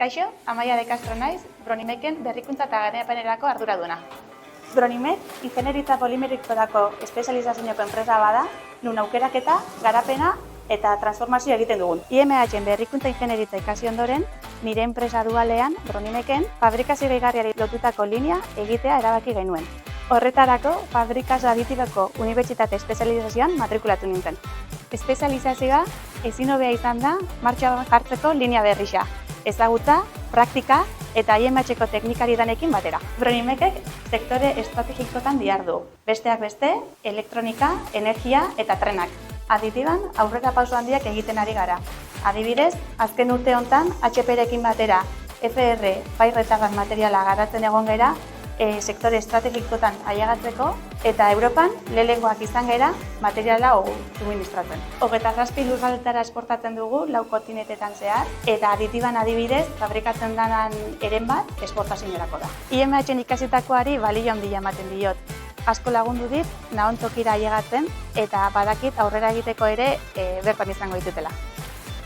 Kaixo, Amaia de Castro naiz, Bronimeken berrikuntza eta garapenerako arduraduna. Bronimek ingeniaritza polimerikorako espezializazioko enpresa bada, nun aukeraketa, garapena eta transformazioa egiten dugun. IMH-en berrikuntza ingeniaritza ikasi ondoren, nire enpresa dualean, Bronimeken, fabrikazio gehigarriari lotutako linea egitea erabaki genuen. Horretarako, fabrikazio aditiboko unibertsitate espezializazioan matrikulatu nintzen. Espezializazioa ezin hobea izan da martxan jartzeko linea berrisa. Ezagutza, praktika eta IMH-ko teknikari danekin batera. Bronimekek sektore estrategikotan dihardu. Besteak beste, elektronika, energia eta trenak. Aditiban aurrera pauso handiak egiten ari gara. Adibidez, azken urte hontan HP-rekin batera FR fire-retardant materiala garatzen egon gera sektore estrategikotan ailegatzeko eta Europan lehenengoak izan gera materiala suministratzen. 27 lurraldeetara esportatzen dugu 4 kontinentetan zehar eta aditiban adibidez fabrikatzen denan eren bat esportaziorako da. IMH-en ikasitakoari balio handia ematen diot. Asko lagundu dit, nahon tokira ailegatzen eta badakit aurrera egiteko ere bertan izango ditutela.